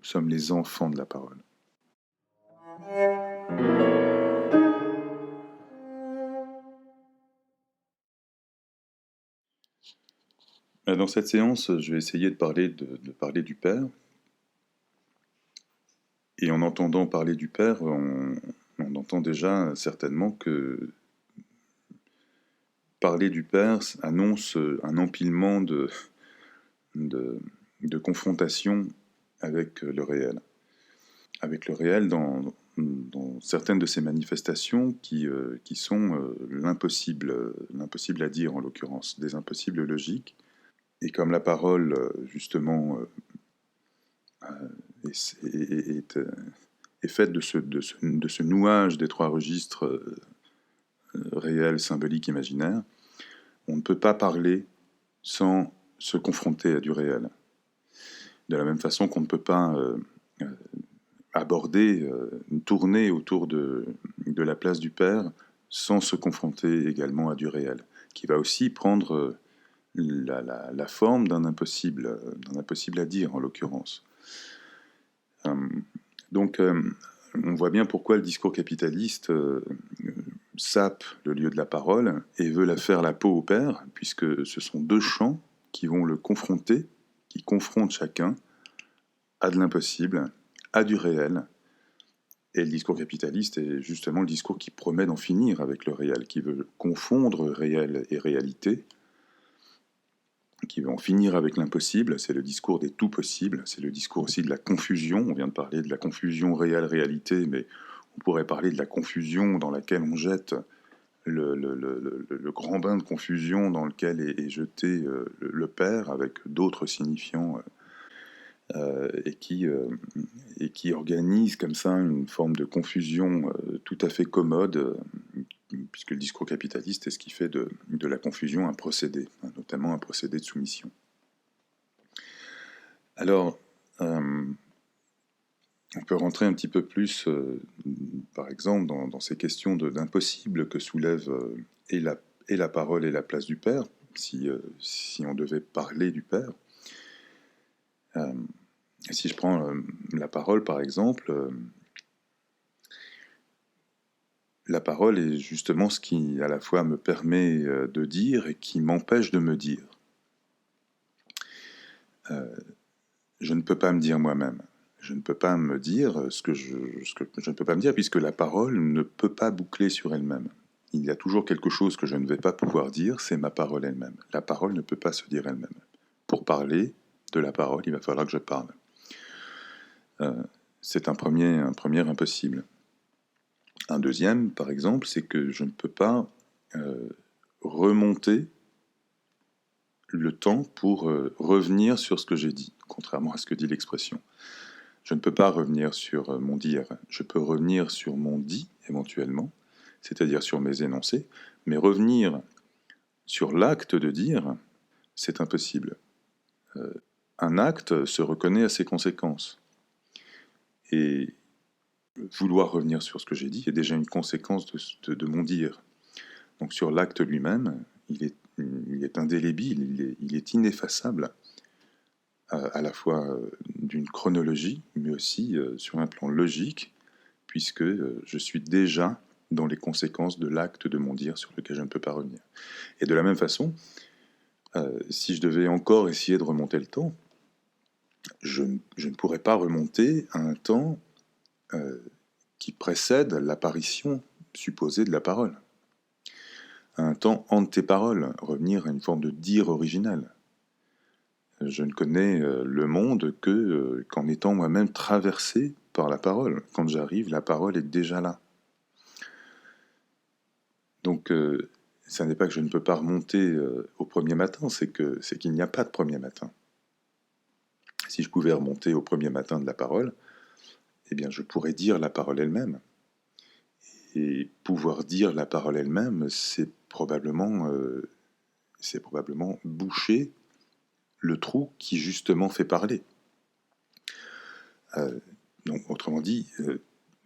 sommes les enfants de la parole. Dans cette séance, je vais essayer de parler du Père. Et en entendant parler du Père, on entend déjà certainement que parler du Père annonce un empilement de confrontation avec le réel. Avec le réel dans certaines de ces manifestations qui sont l'impossible à dire en l'occurrence, des impossibles logiques. Et comme la parole, justement, est faite de ce nouage des trois registres réels, symboliques, imaginaires, on ne peut pas parler sans se confronter à du réel. De la même façon qu'on ne peut pas aborder, tourner autour de la place du Père sans se confronter également à du réel, qui va aussi prendre la forme d'un impossible à dire en l'occurrence. Donc on voit bien pourquoi le discours capitaliste sape le lieu de la parole et veut la faire la peau au Père, puisque ce sont deux champs qui vont le confronter, qui confrontent chacun à de l'impossible, à du réel. Et le discours capitaliste est justement le discours qui promet d'en finir avec le réel, qui veut confondre réel et réalité, qui veut en finir avec l'impossible. C'est le discours des tout possibles, c'est le discours aussi de la confusion. On vient de parler de la confusion réelle-réalité, mais on pourrait parler de la confusion dans laquelle on jette le grand bain de confusion dans lequel est jeté le Père, avec d'autres signifiants, et qui organise comme ça une forme de confusion tout à fait commode, puisque le discours capitaliste est ce qui fait de la confusion un procédé, notamment un procédé de soumission. Alors, on peut rentrer un petit peu plus, par exemple, dans ces questions d'impossible que soulève et la parole et la place du Père, si on devait parler du Père. Si je prends la parole, par exemple, la parole est justement ce qui, à la fois, me permet de dire et qui m'empêche de me dire. Je ne peux pas me dire moi-même. Je ne peux pas me dire ce que je ne peux pas me dire, puisque la parole ne peut pas boucler sur elle-même. Il y a toujours quelque chose que je ne vais pas pouvoir dire, c'est ma parole elle-même. La parole ne peut pas se dire elle-même. Pour parler de la parole, il va falloir que je parle. C'est un premier impossible. Un deuxième, par exemple, c'est que je ne peux pas remonter le temps pour revenir sur ce que j'ai dit, contrairement à ce que dit l'expression. Je ne peux pas revenir sur mon dire, je peux revenir sur mon dit, éventuellement, c'est-à-dire sur mes énoncés, mais revenir sur l'acte de dire, c'est impossible. Un acte se reconnaît à ses conséquences. Et vouloir revenir sur ce que j'ai dit est déjà une conséquence de mon dire. Donc sur l'acte lui-même, il est indélébile, il est ineffaçable, à la fois d'une chronologie, mais aussi sur un plan logique, puisque je suis déjà dans les conséquences de l'acte de mon dire sur lequel je ne peux pas revenir. Et de la même façon, si je devais encore essayer de remonter le temps, je ne pourrais pas remonter à un temps qui précède l'apparition supposée de la parole. À un temps antéparole, revenir à une forme de dire original. Je ne connais le monde que qu'en étant moi-même traversé par la parole. Quand j'arrive, la parole est déjà là. Donc, ça n'est pas que je ne peux pas remonter au premier matin, c'est qu'il n'y a pas de premier matin. Si je pouvais remonter au premier matin de la parole, eh bien, je pourrais dire la parole elle-même. Et pouvoir dire la parole elle-même, c'est probablement boucher le trou qui justement fait parler. Donc, autrement dit,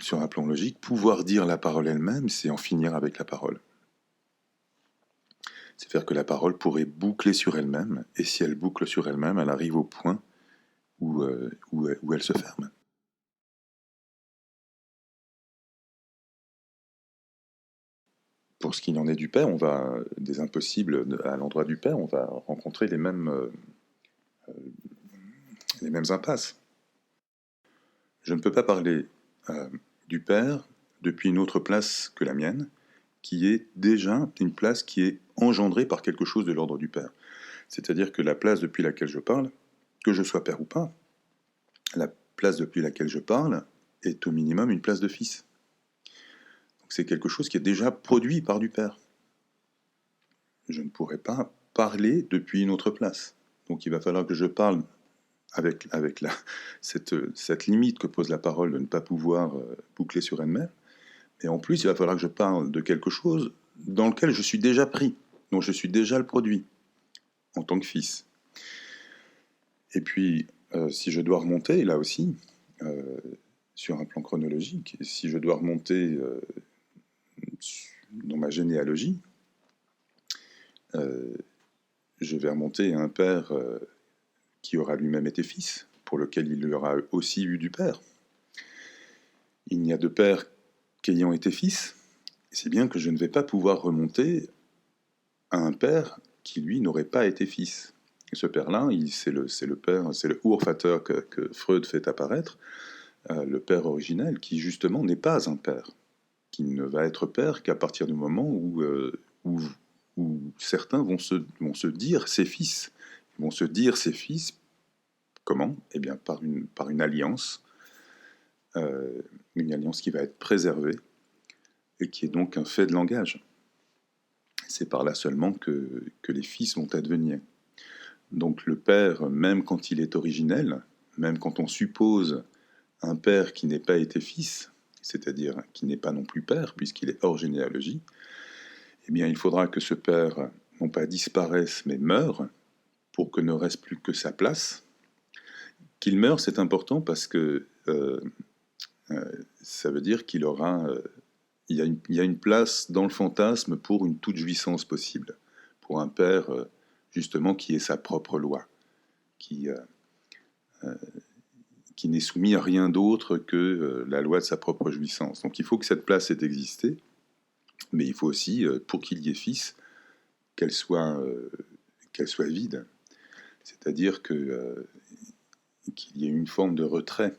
sur un plan logique, pouvoir dire la parole elle-même, c'est en finir avec la parole. C'est faire que la parole pourrait boucler sur elle-même, et si elle boucle sur elle-même, elle arrive au point où elle se ferme. Pour ce qu'il en est du père, des impossibles à l'endroit du père, on va rencontrer les mêmes impasses. Je ne peux pas parler du père depuis une autre place que la mienne, qui est déjà une place qui est engendrée par quelque chose de l'ordre du père. C'est-à-dire que la place depuis laquelle je parle, que je sois père ou pas, la place depuis laquelle je parle est au minimum une place de fils. Donc c'est quelque chose qui est déjà produit par du père. Je ne pourrais pas parler depuis une autre place. Donc il va falloir que je parle avec cette limite que pose la parole de ne pas pouvoir boucler sur elle-même. Et en plus, il va falloir que je parle de quelque chose dans lequel je suis déjà pris, dont je suis déjà le produit, en tant que fils. Et puis, si je dois remonter, là aussi, sur un plan chronologique, si je dois remonter dans ma généalogie, je vais remonter à un père qui aura lui-même été fils, pour lequel il y aura aussi eu du père. Il n'y a de père qu'ayant été fils, c'est bien que je ne vais pas pouvoir remonter à un père qui, lui, n'aurait pas été fils. Et ce père-là, c'est le père, c'est le Urvater que Freud fait apparaître, le père originel, qui justement n'est pas un père, qui ne va être père qu'à partir du moment où certains vont se dire ses fils. Ils vont se dire ses fils, comment? Eh bien, par une alliance qui va être préservée, et qui est donc un fait de langage. C'est par là seulement que les fils vont advenir. Donc le père, même quand il est originel, même quand on suppose un père qui n'ait pas été fils, c'est-à-dire qui n'est pas non plus père, puisqu'il est hors généalogie, eh bien il faudra que ce père, non pas disparaisse, mais meure, pour que ne reste plus que sa place. Qu'il meure, c'est important parce que ça veut dire qu'il aura... il y a une place dans le fantasme pour une toute jouissance possible, pour un père justement qui est sa propre loi, qui n'est soumis à rien d'autre que la loi de sa propre jouissance. Donc il faut que cette place ait existé, mais il faut aussi, pour qu'il y ait fils, qu'elle soit vide, c'est-à-dire qu'il y ait une forme de retrait.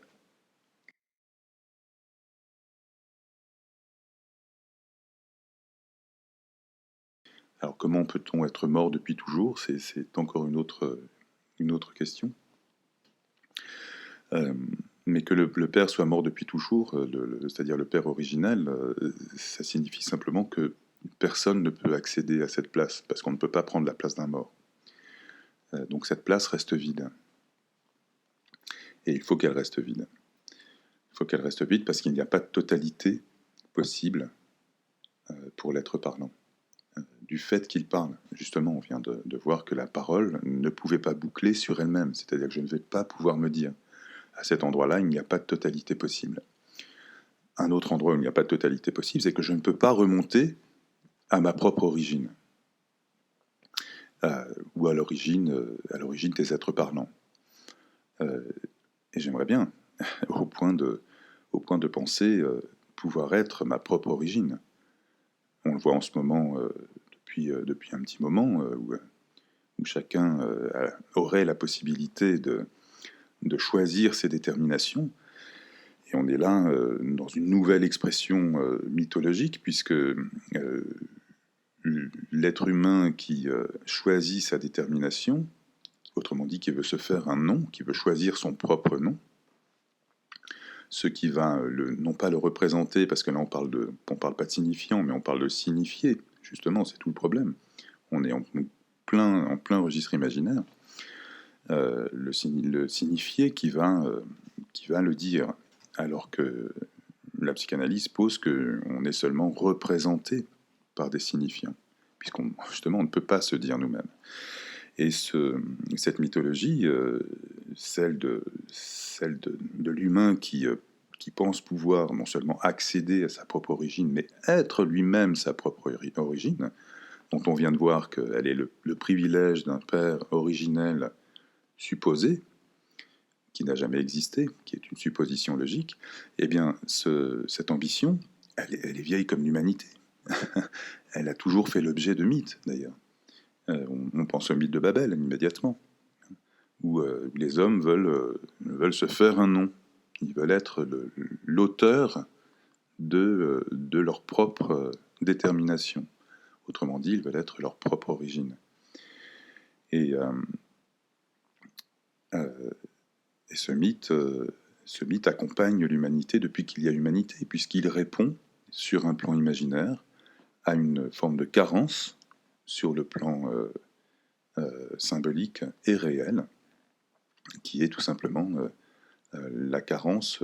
Alors comment peut-on être mort depuis toujours? C'est encore une autre question. Mais que le père soit mort depuis toujours, c'est-à-dire le père originel, ça signifie simplement que personne ne peut accéder à cette place, parce qu'on ne peut pas prendre la place d'un mort. Donc cette place reste vide. Et il faut qu'elle reste vide. Il faut qu'elle reste vide parce qu'il n'y a pas de totalité possible pour l'être parlant. Du fait qu'il parle, justement, on vient de voir que la parole ne pouvait pas boucler sur elle-même, c'est-à-dire que je ne vais pas pouvoir me dire à cet endroit-là, il n'y a pas de totalité possible. Un autre endroit où il n'y a pas de totalité possible, c'est que je ne peux pas remonter à ma propre origine, ou à l'origine des êtres parlants. Et j'aimerais bien, au point de penser pouvoir être ma propre origine. On le voit en ce moment, depuis un petit moment, où chacun aurait la possibilité de choisir ses déterminations. Et on est là dans une nouvelle expression mythologique, puisque l'être humain qui choisit sa détermination, autrement dit qui veut se faire un nom, qui veut choisir son propre nom, ce qui va non pas le représenter, parce que là on parle pas de signifiant, mais on parle de signifier, justement, c'est tout le problème. On est en plein registre imaginaire. Le signifié qui va le dire, alors que la psychanalyse pose qu'on est seulement représenté par des signifiants, puisqu'on justement on ne peut pas se dire nous-mêmes. Et cette mythologie, celle de l'humain qui pense pouvoir non seulement accéder à sa propre origine, mais être lui-même sa propre origine, dont on vient de voir qu'elle est le privilège d'un père originel supposé, qui n'a jamais existé, qui est une supposition logique, eh bien, cette ambition, elle est vieille comme l'humanité. Elle a toujours fait l'objet de mythes, d'ailleurs. On pense au mythe de Babel, immédiatement, où les hommes veulent se faire un nom. Ils veulent être l'auteur de leur propre détermination. Autrement dit, ils veulent être leur propre origine. Et ce mythe accompagne l'humanité depuis qu'il y a humanité, puisqu'il répond, sur un plan imaginaire, à une forme de carence sur le plan symbolique et réel, qui est tout simplement la carence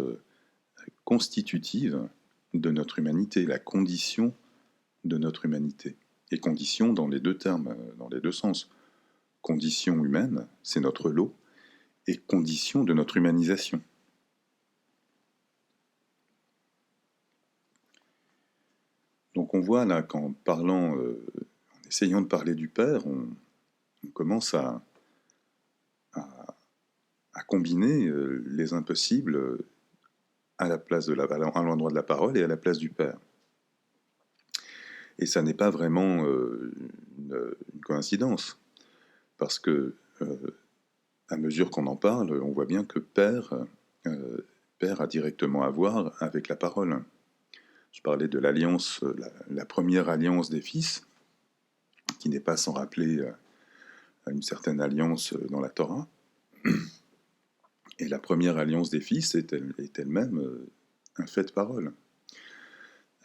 constitutive de notre humanité, la condition de notre humanité. Et condition dans les deux termes, dans les deux sens. Condition humaine, c'est notre lot, et condition de notre humanisation. Donc on voit là qu'en parlant, en essayant de parler du Père, on commence à combiner les impossibles à l'endroit de la parole et à la place du Père. Et ça n'est pas vraiment une coïncidence, parce que à mesure qu'on en parle, on voit bien que Père a directement à voir avec la parole. Je parlais de l'alliance, la première alliance des fils, qui n'est pas sans rappeler une certaine alliance dans la Torah. Et la première alliance des fils est elle-même un fait de parole.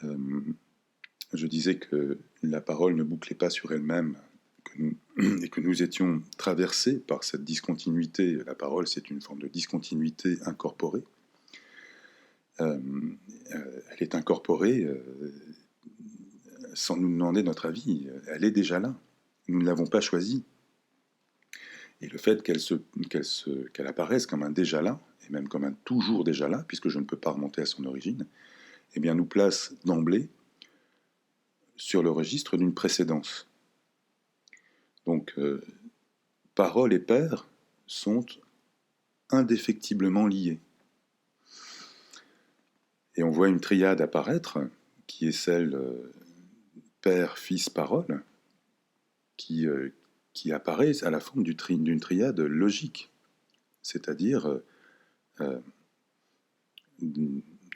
Je disais que la parole ne bouclait pas sur elle-même, et que nous étions traversés par cette discontinuité. La parole, c'est une forme de discontinuité incorporée. Elle est incorporée sans nous demander notre avis. Elle est déjà là. Nous ne l'avons pas choisie. Et le fait qu'elle apparaisse comme un déjà là, et même comme un toujours déjà là, puisque je ne peux pas remonter à son origine, eh bien nous place d'emblée sur le registre d'une précédence. Donc, parole et père sont indéfectiblement liés. Et on voit une triade apparaître, qui est celle père, fils, parole, qui apparaît à la forme d'une triade logique, c'est-à-dire d'un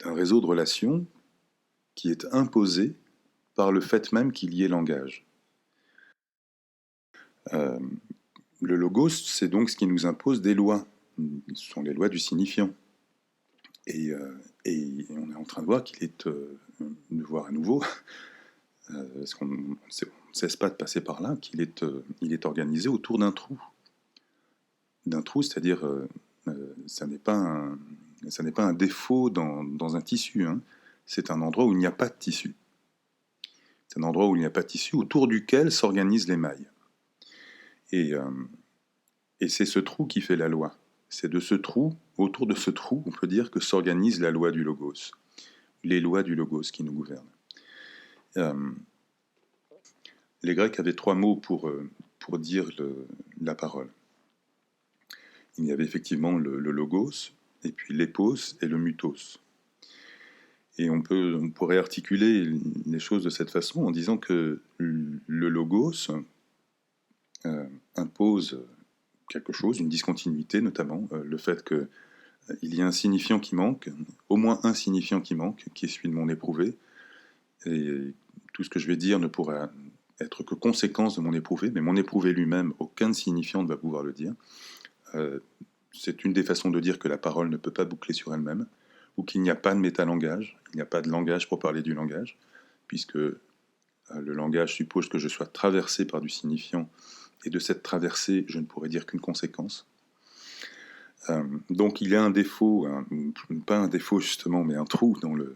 réseau de relations qui est imposé par le fait même qu'il y ait langage. Le logos, c'est donc ce qui nous impose des lois. Ce sont les lois du signifiant. Et on est en train de voir qu'il est, de voir à nouveau, parce qu'on ne cesse pas de passer par là, il est organisé autour d'un trou. D'un trou, c'est-à-dire, ça n'est pas un défaut dans un tissu, hein. C'est un endroit où il n'y a pas de tissu. C'est un endroit où il n'y a pas de tissu, autour duquel s'organisent les mailles. Et c'est ce trou qui fait la loi. C'est de ce trou, autour de ce trou, on peut dire que s'organise la loi du logos, les lois du logos qui nous gouvernent. Les Grecs avaient 3 mots pour dire la parole. Il y avait effectivement le logos, et puis l'épos et le mutos. Et on pourrait articuler les choses de cette façon en disant que le logos impose quelque chose, une discontinuité notamment, le fait qu'il y a un signifiant qui manque, au moins un signifiant qui manque, qui est celui de mon éprouvé, et tout ce que je vais dire ne pourra être que conséquence de mon éprouvé, mais mon éprouvé lui-même, aucun signifiant ne va pouvoir le dire. C'est une des façons de dire que la parole ne peut pas boucler sur elle-même, ou qu'il n'y a pas de métalangage, il n'y a pas de langage pour parler du langage, puisque le langage suppose que je sois traversé par du signifiant, et de cette traversée, je ne pourrais dire qu'une conséquence. Donc il y a un défaut, pas un défaut justement, mais un trou dans le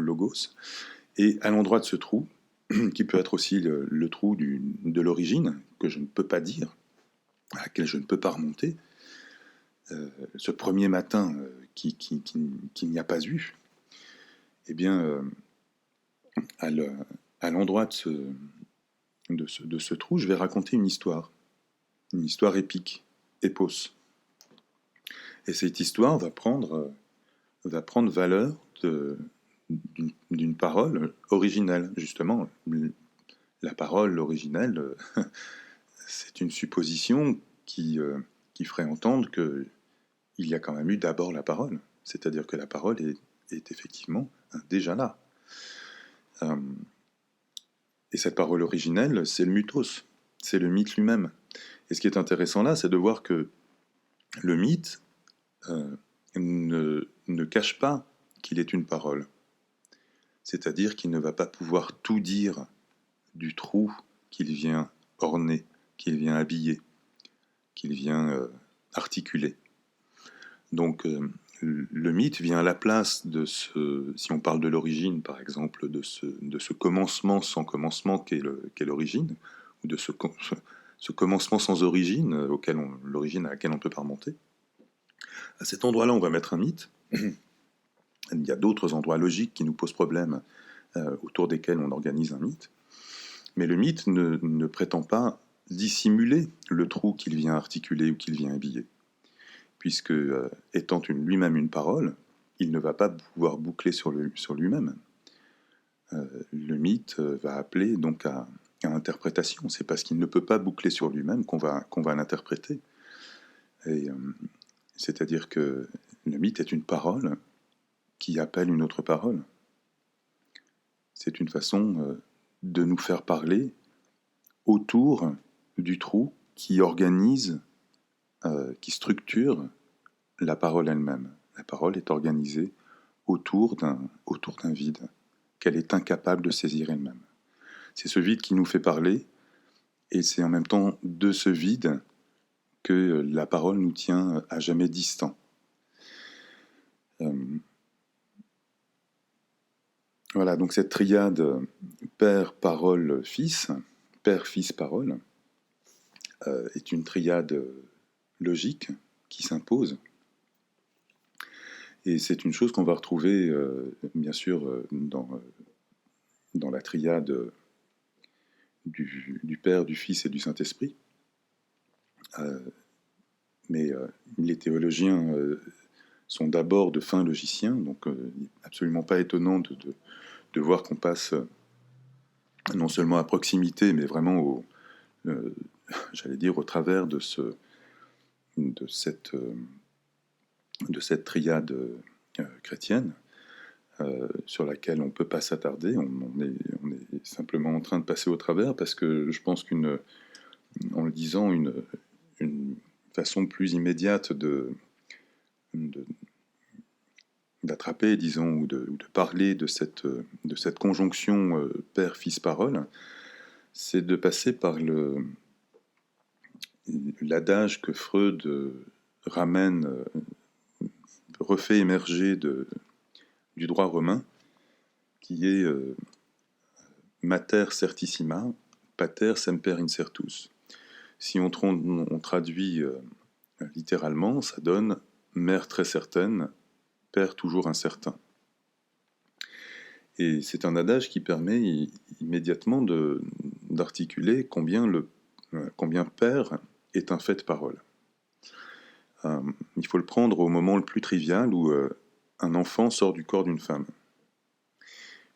logos, et à l'endroit de ce trou, qui peut être aussi le trou de l'origine, que je ne peux pas dire, à laquelle je ne peux pas remonter, ce premier matin qu'il n'y a pas eu, eh bien, à l'endroit de ce trou, je vais raconter une histoire épique, épos. Et cette histoire va prendre valeur d'une parole originelle, justement. La parole originelle, c'est une supposition qui ferait entendre qu'il y a quand même eu d'abord la parole. C'est-à-dire que la parole est effectivement déjà là. Et cette parole originelle, c'est le mythos, c'est le mythe lui-même. Et ce qui est intéressant là, c'est de voir que le mythe ne cache pas qu'il est une parole. C'est-à-dire qu'il ne va pas pouvoir tout dire du trou qu'il vient orner, qu'il vient habiller, qu'il vient articuler. Donc le mythe vient à la place de si on parle de l'origine par exemple, de ce commencement sans commencement qu'est l'origine, ou de ce commencement sans origine, l'origine à laquelle on ne peut pas remonter. À cet endroit-là, on va mettre un mythe. Il y a d'autres endroits logiques qui nous posent problème, autour desquels on organise un mythe. Mais le mythe ne prétend pas dissimuler le trou qu'il vient articuler ou qu'il vient habiller. Puisque, étant lui-même une parole, il ne va pas pouvoir boucler sur lui-même. Le mythe va appeler donc à interprétation. C'est parce qu'il ne peut pas boucler sur lui-même qu'on va l'interpréter. Et c'est-à-dire que le mythe est une parole qui appelle une autre parole. C'est une façon de nous faire parler autour du trou qui organise, qui structure la parole elle-même. La parole est organisée autour d'un vide qu'elle est incapable de saisir elle-même. C'est ce vide qui nous fait parler, et c'est en même temps de ce vide que la parole nous tient à jamais distants. Voilà, donc cette triade Père, Parole, Fils, Père, Fils, Parole, est une triade logique qui s'impose. Et c'est une chose qu'on va retrouver, bien sûr, dans la triade du Père, du Fils et du Saint-Esprit. Mais les théologiens sont d'abord de fins logiciens, donc il n'est absolument pas étonnant de voir qu'on passe non seulement à proximité, mais vraiment j'allais dire au travers de cette triade chrétienne, sur laquelle on ne peut pas s'attarder. On est simplement en train de passer au travers, parce que je pense en le disant, une façon plus immédiate d'attraper, disons, ou de parler de cette conjonction Père, Fils, Parole, c'est de passer par l'adage que Freud ramène, refait émerger du droit romain, qui est mater certissima, pater semper incertus. Si on traduit littéralement, ça donne mère très certaine, père toujours incertain. Et c'est un adage qui permet immédiatement d'articuler combien père est un fait de parole. Il faut le prendre au moment le plus trivial où un enfant sort du corps d'une femme.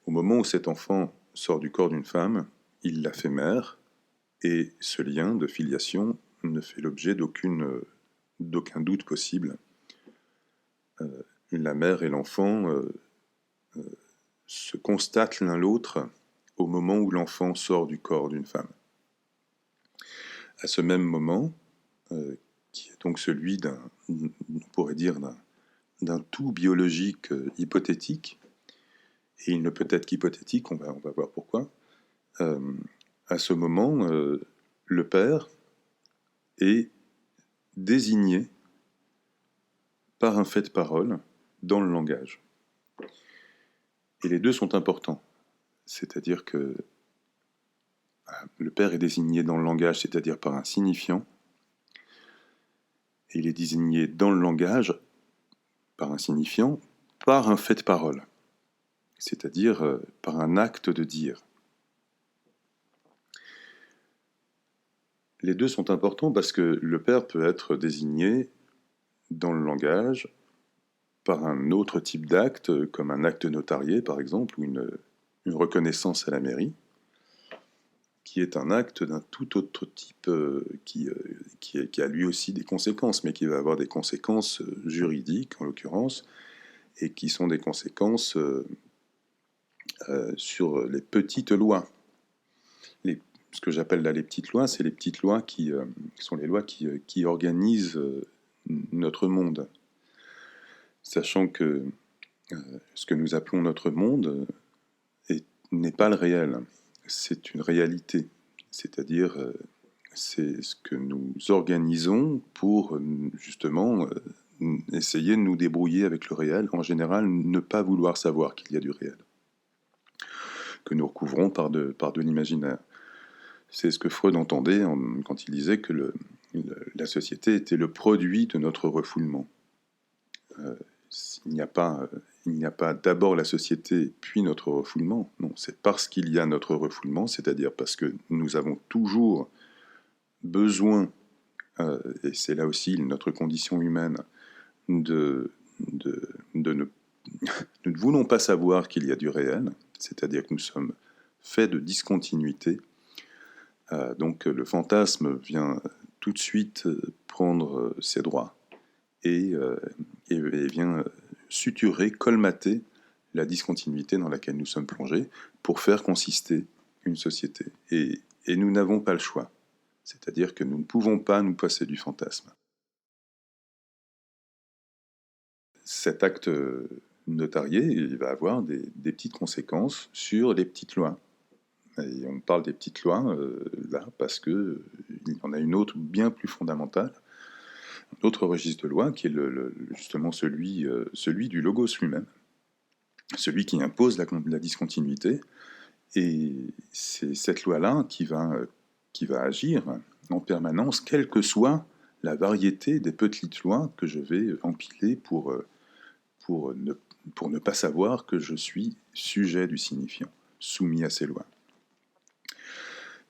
Au moment où cet enfant sort du corps d'une femme, il la fait mère, et ce lien de filiation ne fait l'objet d'aucun doute possible. La mère et l'enfant se constatent l'un l'autre au moment où l'enfant sort du corps d'une femme. À ce même moment, qui est donc celui on pourrait dire d'un tout biologique hypothétique, et il ne peut être qu'hypothétique, on va voir pourquoi. À ce moment, le père est désigné par un fait de parole dans le langage. Et les deux sont importants. C'est-à-dire que le père est désigné dans le langage, c'est-à-dire par un signifiant, et il est désigné dans le langage par un signifiant, par un fait de parole, c'est-à-dire par un acte de dire. Les deux sont importants parce que le père peut être désigné dans le langage par un autre type d'acte, comme un acte notarié par exemple, ou une reconnaissance à la mairie, qui est un acte d'un tout autre type, qui a lui aussi des conséquences, mais qui va avoir des conséquences juridiques en l'occurrence, et qui sont des conséquences sur les petites lois. Ce que j'appelle là les petites lois, c'est les petites lois qui sont les lois qui organisent notre monde. Sachant que ce que nous appelons notre monde n'est pas le réel, c'est une réalité. C'est-à-dire, c'est ce que nous organisons pour justement essayer de nous débrouiller avec le réel. En général, ne pas vouloir savoir qu'il y a du réel, que nous recouvrons par de l'imaginaire. C'est ce que Freud entendait quand il disait que la société était le produit de notre refoulement. Il n'y a pas d'abord la société, puis notre refoulement. Non, c'est parce qu'il y a notre refoulement, c'est-à-dire parce que nous avons toujours besoin, et c'est là aussi notre condition humaine, de ne, nous ne voulons pas savoir qu'il y a du réel, c'est-à-dire que nous sommes faits de discontinuité. Donc le fantasme vient tout de suite prendre ses droits et vient suturer, colmater la discontinuité dans laquelle nous sommes plongés pour faire consister une société. Et nous n'avons pas le choix. C'est-à-dire que nous ne pouvons pas nous passer du fantasme. Cet acte notarié, il va avoir des petites conséquences sur les petites lois. Et on parle des petites lois là parce qu'il y en a une autre bien plus fondamentale, un autre registre de loi qui est justement celui du logos lui-même, celui qui impose la discontinuité. Et c'est cette loi-là qui va agir en permanence, quelle que soit la variété des petites lois que je vais empiler pour ne pas savoir que je suis sujet du signifiant, soumis à ces lois.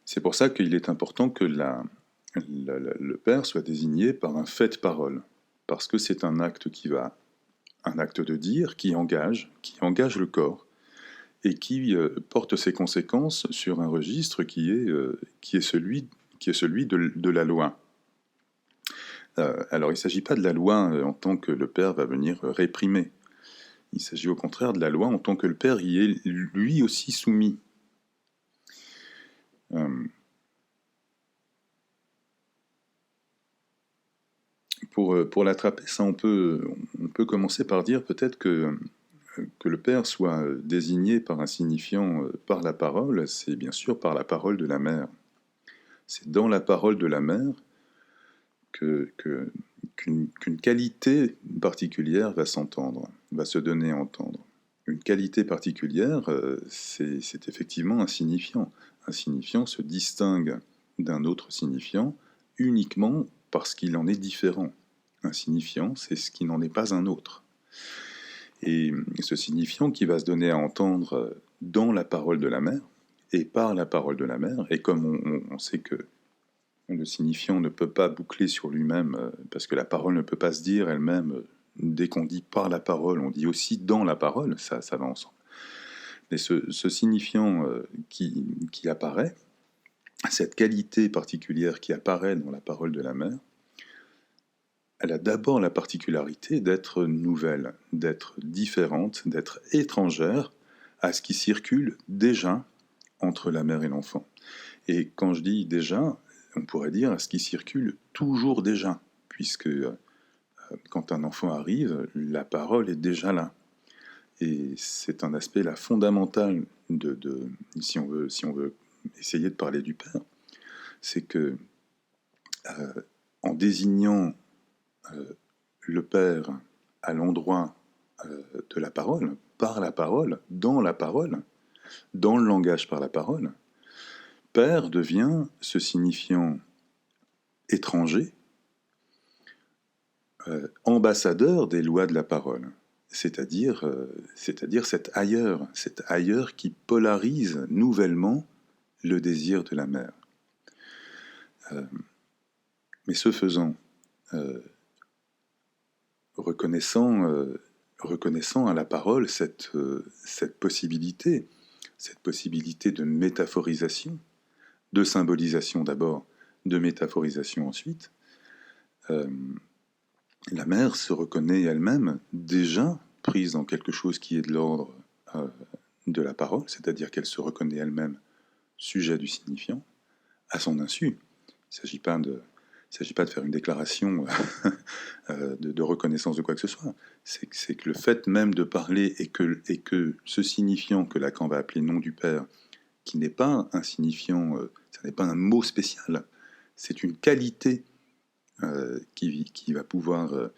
C'est pour ça qu'il est important que le Père soit désigné par un fait de parole, parce que c'est un acte un acte de dire qui engage le corps, et qui porte ses conséquences sur un registre qui est celui de la loi. Alors il ne s'agit pas de la loi en tant que le Père va venir réprimer, il s'agit au contraire de la loi en tant que le Père y est lui aussi soumis. Pour l'attraper, ça on peut commencer par dire peut-être que le Père soit désigné par un signifiant par la parole, c'est bien sûr par la parole de la mère. C'est dans la parole de la mère qu'une qualité particulière va s'entendre, va se donner à entendre. Une qualité particulière, c'est effectivement un signifiant. Un signifiant se distingue d'un autre signifiant uniquement parce qu'il en est différent. Un signifiant, c'est ce qui n'en est pas un autre. Et ce signifiant qui va se donner à entendre dans la parole de la mère, et par la parole de la mère, et comme on sait que le signifiant ne peut pas boucler sur lui-même, parce que la parole ne peut pas se dire elle-même, dès qu'on dit par la parole, on dit aussi dans la parole, ça va ensemble. Mais ce signifiant qui apparaît, cette qualité particulière qui apparaît dans la parole de la mère, elle a d'abord la particularité d'être nouvelle, d'être différente, d'être étrangère à ce qui circule déjà entre la mère et l'enfant. Et quand je dis déjà, on pourrait dire à ce qui circule toujours déjà, puisque quand un enfant arrive, la parole est déjà là. Et c'est un aspect là fondamental si on veut essayer de parler du Père, c'est que en désignant le Père à l'endroit de la parole, par la parole, dans le langage par la parole, Père devient ce signifiant étranger, ambassadeur des lois de la parole, c'est-à-dire cet ailleurs qui polarise nouvellement le désir de la mère. Mais ce faisant, reconnaissant à la parole cette possibilité de métaphorisation, de symbolisation d'abord, de métaphorisation ensuite. La mère se reconnaît elle-même déjà prise dans quelque chose qui est de l'ordre de la parole, c'est-à-dire qu'elle se reconnaît elle-même sujet du signifiant, à son insu. Il ne s'agit pas de faire une déclaration de reconnaissance de quoi que ce soit. C'est que le fait même de parler et que ce signifiant que Lacan va appeler nom du Père, qui n'est pas un signifiant, ça n'est pas un mot spécial, c'est une qualité qui va pouvoir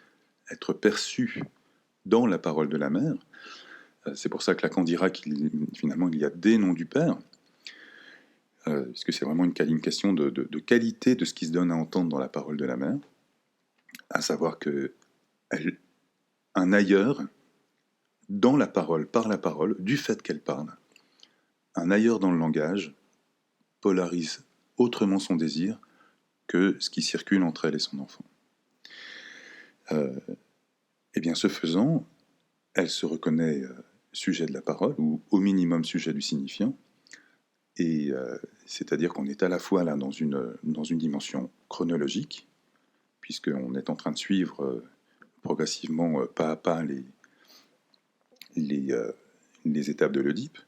être perçue dans la parole de la mère. C'est pour ça que Lacan dira finalement il y a des noms du Père, puisque c'est vraiment une question de qualité de ce qui se donne à entendre dans la parole de la mère, à savoir que un ailleurs, dans la parole, par la parole, du fait qu'elle parle, un ailleurs dans le langage polarise autrement son désir que ce qui circule entre elle et son enfant. Et bien, ce faisant, elle se reconnaît sujet de la parole, ou au minimum sujet du signifiant, et c'est-à-dire qu'on est à la fois là dans une dimension chronologique, puisqu'on est en train de suivre progressivement, pas à pas, les étapes de l'Oedipe,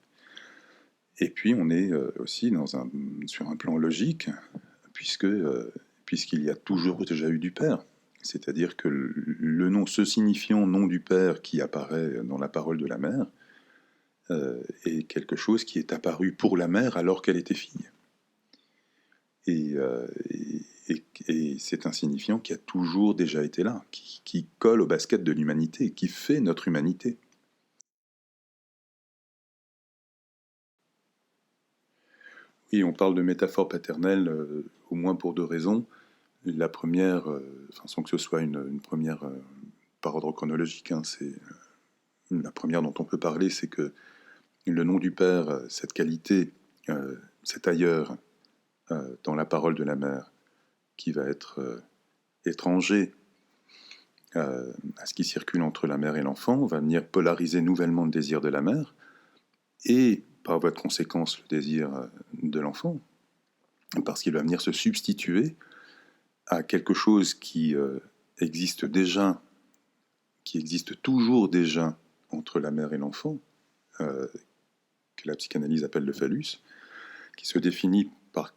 et puis on est aussi sur un plan logique, puisqu'il y a toujours déjà eu du Père. C'est-à-dire que le nom, ce signifiant nom du Père qui apparaît dans la parole de la mère, est quelque chose qui est apparu pour la mère alors qu'elle était fille. Et c'est un signifiant qui a toujours déjà été là, qui colle au basket de l'humanité, qui fait notre humanité. Oui, on parle de métaphore paternelle au moins pour deux raisons. La première, sans que ce soit une première par ordre chronologique, c'est la première dont on peut parler, c'est que le nom du Père, cette qualité, cet ailleurs dans la parole de la mère, qui va être étranger à ce qui circule entre la mère et l'enfant, va venir polariser nouvellement le désir de la mère, et par voie de conséquence le désir de l'enfant, parce qu'il va venir se substituer à quelque chose qui existe déjà, qui existe toujours déjà entre la mère et l'enfant, que la psychanalyse appelle le phallus, qui se définit par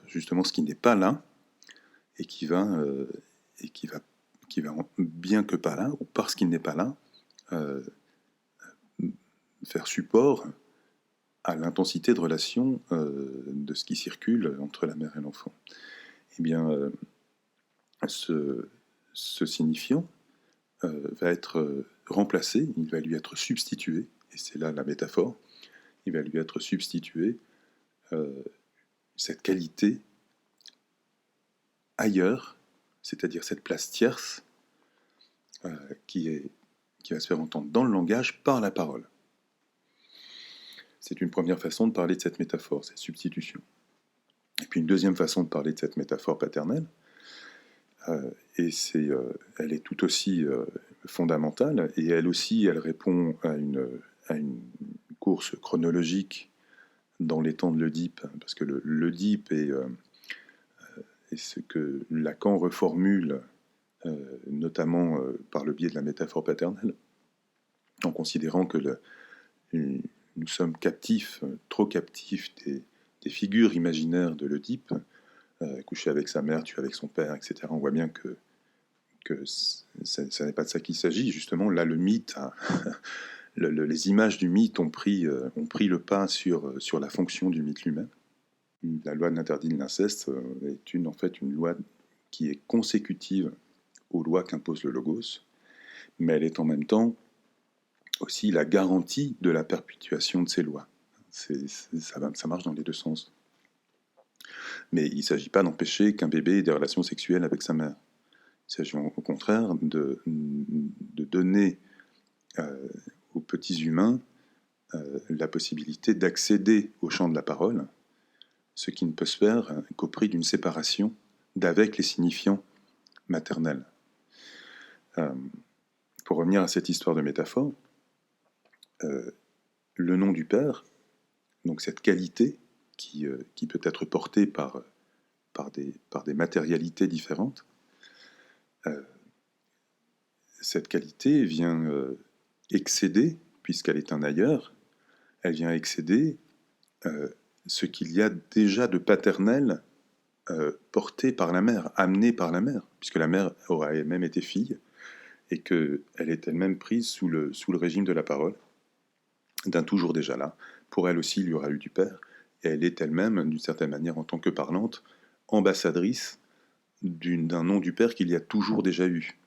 justement ce qui n'est pas là, et qui va bien que pas là, ou parce qu'il n'est pas là, faire support à l'intensité de relation de ce qui circule entre la mère et l'enfant. Eh bien, ce signifiant va être remplacé, il va lui être substitué, et c'est là la métaphore, il va lui être substitué cette qualité ailleurs, c'est-à-dire cette place tierce qui va se faire entendre dans le langage par la parole. C'est une première façon de parler de cette métaphore, cette substitution. Et puis une deuxième façon de parler de cette métaphore paternelle, et elle est tout aussi fondamentale, et elle aussi, elle répond à une course chronologique dans les temps de l'Oedipe, parce que l'Oedipe est ce que Lacan reformule, notamment par le biais de la métaphore paternelle, en considérant que nous sommes captifs, trop captifs des figures imaginaires de l'Oedipe, couché avec sa mère, tué avec son père, etc. On voit bien que ça n'est pas de ça qu'il s'agit. Justement, là, le mythe, les images du mythe ont pris le pas sur la fonction du mythe lui-même. La loi de l'interdit de l'inceste est en fait une loi qui est consécutive aux lois qu'impose le logos, mais elle est en même temps aussi la garantie de la perpétuation de ces lois. Ça marche dans les deux sens. Mais il ne s'agit pas d'empêcher qu'un bébé ait des relations sexuelles avec sa mère. Il s'agit au contraire de donner aux petits humains la possibilité d'accéder au champ de la parole, ce qui ne peut se faire qu'au prix d'une séparation d'avec les signifiants maternels. pour revenir à cette histoire de métaphore, le nom du Père, donc cette qualité qui peut être portée par des matérialités différentes, cette qualité vient excéder, puisqu'elle est un ailleurs, elle vient excéder ce qu'il y a déjà de paternel porté par la mère, amené par la mère, puisque la mère aura elle-même été fille, et qu'elle est elle-même prise sous le régime de la parole, d'un toujours déjà là. Pour elle aussi, il y aura eu du Père, et elle est elle-même, d'une certaine manière, en tant que parlante, ambassadrice d'un nom du Père qu'il y a toujours déjà eu,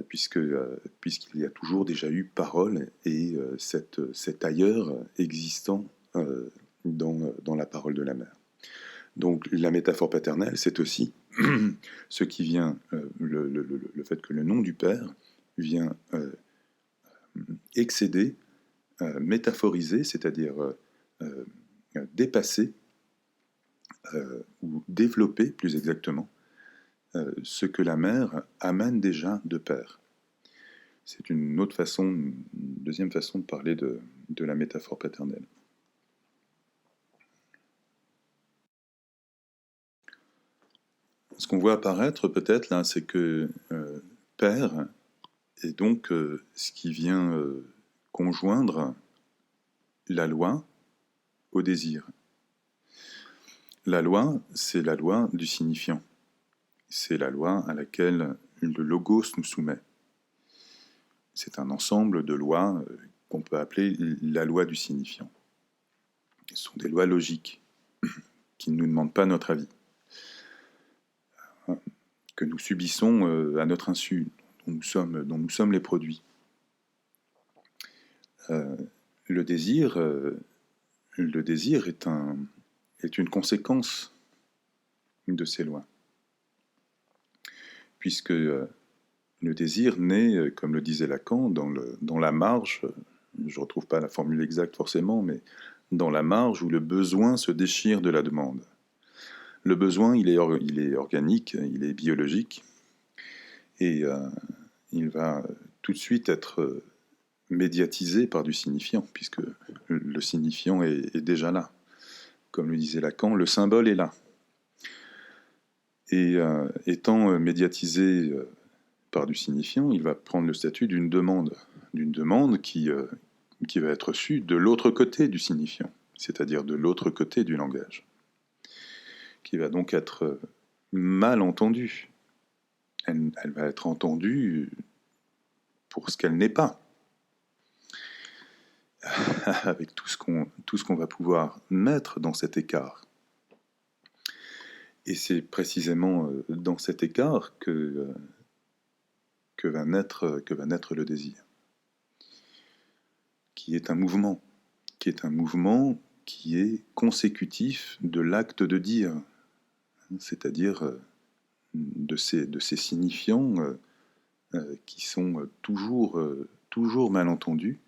puisqu'il y a toujours déjà eu parole et cet ailleurs existant dans la parole de la mère. Donc la métaphore paternelle, c'est aussi ce qui vient, le fait que le nom du Père vient excéder, métaphoriser, c'est-à-dire dépasser ou développer plus exactement ce que la mère amène déjà de Père. C'est une autre façon, une deuxième façon de parler de la métaphore paternelle. Ce qu'on voit apparaître peut-être là, c'est que Père est donc ce qui vient conjoindre la loi au désir. La loi, c'est la loi du signifiant. C'est la loi à laquelle le logos nous soumet. C'est un ensemble de lois qu'on peut appeler la loi du signifiant. Ce sont des lois logiques qui ne nous demandent pas notre avis, que nous subissons à notre insu, dont nous sommes les produits. Le désir est une conséquence de ces lois, puisque le désir naît, comme le disait Lacan, dans la marge, je ne retrouve pas la formule exacte forcément, mais dans la marge où le besoin se déchire de la demande. Le besoin, il est organique, il est biologique, et il va tout de suite être médiatisé par du signifiant, puisque le signifiant est déjà là. Comme le disait Lacan, le symbole est là. Et étant médiatisé par du signifiant, il va prendre le statut d'une demande qui va être reçue de l'autre côté du signifiant, c'est-à-dire de l'autre côté du langage, qui va donc être mal entendue. Elle va être entendue pour ce qu'elle n'est pas, avec tout ce qu'on va pouvoir mettre dans cet écart. Et c'est précisément dans cet écart que va naître le désir, qui est un mouvement qui est consécutif de l'acte de dire, c'est-à-dire de ces signifiants qui sont toujours mal entendus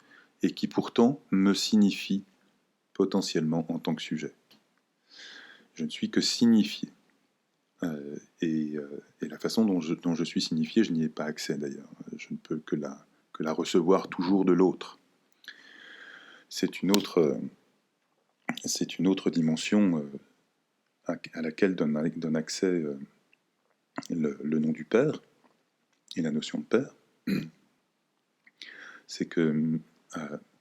et qui pourtant me signifient potentiellement en tant que sujet. Je ne suis que signifié. Et la façon dont je suis signifié, je n'y ai pas accès d'ailleurs. Je ne peux que la recevoir toujours de l'autre. C'est une autre dimension à laquelle donne accès le nom du Père et la notion de Père. C'est que,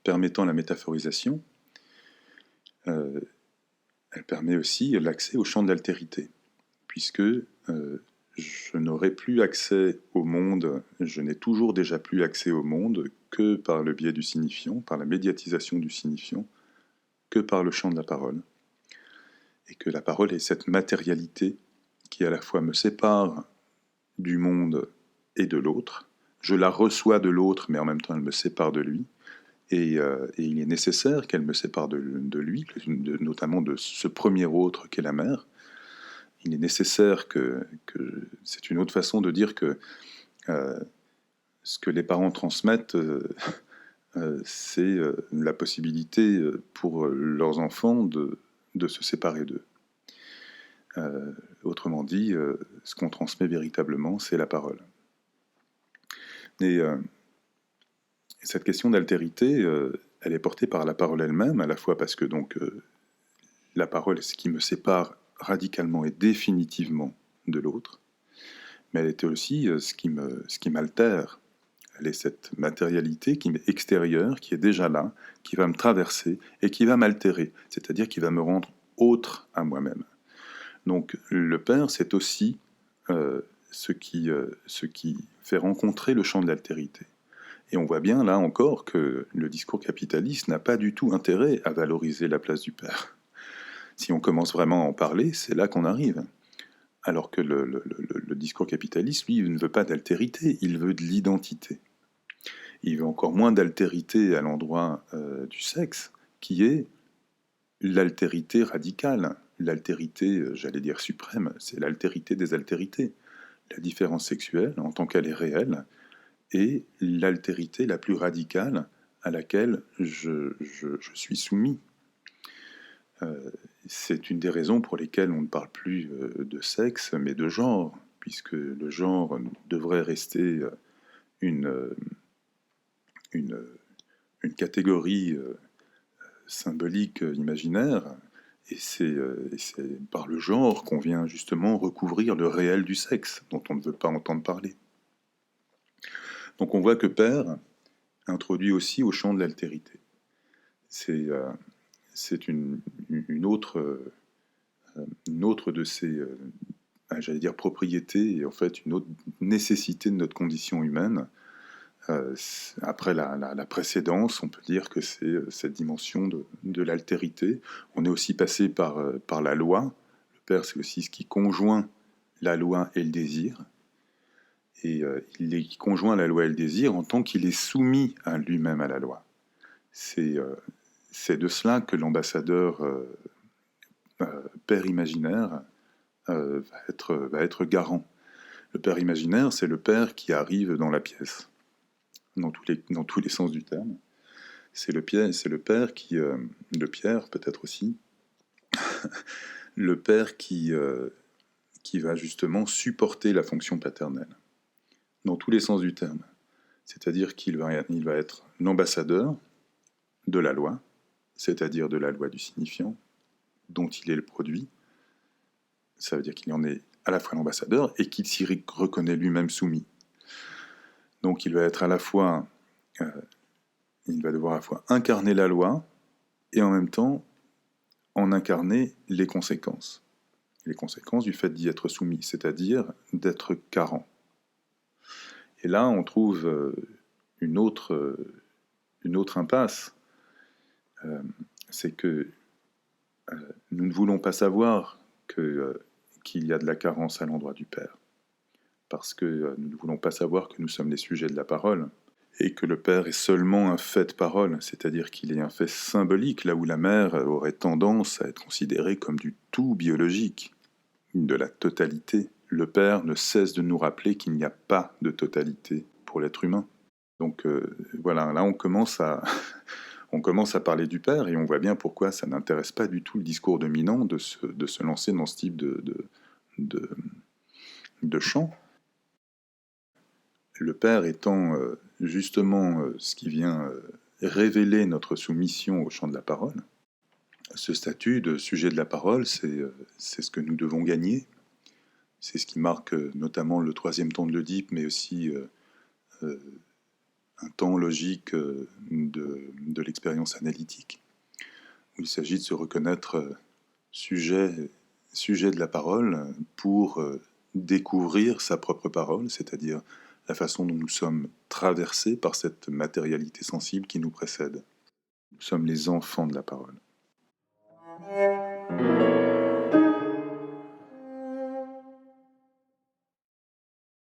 permettant la métaphorisation, elle permet aussi l'accès au champ de l'altérité, puisque je n'aurai plus accès au monde, je n'ai toujours déjà plus accès au monde que par le biais du signifiant, par la médiatisation du signifiant, que par le champ de la parole. Et que la parole est cette matérialité qui à la fois me sépare du monde et de l'autre. Je la reçois de l'autre, mais en même temps elle me sépare de lui. Et il est nécessaire qu'elle me sépare de lui, notamment de ce premier autre qu'est la mère. Il est nécessaire que c'est une autre façon de dire que ce que les parents transmettent, c'est la possibilité pour leurs enfants de se séparer d'eux. Autrement dit, ce qu'on transmet véritablement, c'est la parole. Et cette question d'altérité, elle est portée par la parole elle-même, à la fois parce que donc la parole est ce qui me sépare radicalement et définitivement de l'autre, mais elle était aussi ce qui m'altère. Elle est cette matérialité qui m'est extérieure, qui est déjà là, qui va me traverser et qui va m'altérer, c'est-à-dire qui va me rendre autre à moi-même. Donc le Père, c'est aussi ce qui fait rencontrer le champ de l'altérité. Et on voit bien là encore que le discours capitaliste n'a pas du tout intérêt à valoriser la place du Père. Si on commence vraiment à en parler, c'est là qu'on arrive. Alors que le discours capitaliste, lui, il ne veut pas d'altérité, il veut de l'identité. Il veut encore moins d'altérité à l'endroit du sexe, qui est l'altérité radicale. L'altérité, j'allais dire suprême, c'est l'altérité des altérités. La différence sexuelle, en tant qu'elle est réelle, est l'altérité la plus radicale à laquelle je suis soumis. C'est une des raisons pour lesquelles on ne parle plus de sexe, mais de genre, puisque le genre devrait rester une catégorie symbolique imaginaire, et c'est par le genre qu'on vient justement recouvrir le réel du sexe, dont on ne veut pas entendre parler. Donc on voit que Père introduit aussi au champ de l'altérité. C'est une autre de ces, j'allais dire propriétés, et en fait une autre nécessité de notre condition humaine. Après la précédence, on peut dire que c'est cette dimension de l'altérité. On est aussi passé par la loi. Le Père, c'est aussi ce qui conjoint la loi et le désir. Et il conjoint la loi et le désir en tant qu'il est soumis à lui-même à la loi. C'est de cela que l'ambassadeur Père imaginaire va être garant. Le Père imaginaire, c'est le Père qui arrive dans la pièce, dans tous les sens du terme. C'est le Père qui... le Pierre, peut-être aussi. Le Père qui va justement supporter la fonction paternelle, dans tous les sens du terme. C'est-à-dire qu'il va être l'ambassadeur de la loi, c'est-à-dire de la loi du signifiant, dont il est le produit. Ça veut dire qu'il en est à la fois l'ambassadeur et qu'il s'y reconnaît lui-même soumis. Donc il va être à la fois... il va devoir à la fois incarner la loi et en même temps en incarner les conséquences. Les conséquences du fait d'y être soumis, c'est-à-dire d'être carent. Et là, on trouve une autre impasse. C'est que nous ne voulons pas savoir qu'il y a de la carence à l'endroit du Père. Parce que nous ne voulons pas savoir que nous sommes les sujets de la parole, et que le Père est seulement un fait de parole, c'est-à-dire qu'il est un fait symbolique, là où la mère aurait tendance à être considérée comme du tout biologique, de la totalité. Le Père ne cesse de nous rappeler qu'il n'y a pas de totalité pour l'être humain. Donc voilà, là on commence à parler du Père, et on voit bien pourquoi ça n'intéresse pas du tout le discours dominant de se lancer dans ce type de chant. Le Père étant justement ce qui vient révéler notre soumission au chant de la parole. Ce statut de sujet de la parole, c'est ce que nous devons gagner. C'est ce qui marque notamment le troisième temps de l'Oedipe, mais aussi un temps logique de l'expérience analytique, où il s'agit de se reconnaître sujet de la parole pour découvrir sa propre parole, c'est-à-dire la façon dont nous sommes traversés par cette matérialité sensible qui nous précède. Nous sommes les enfants de la parole.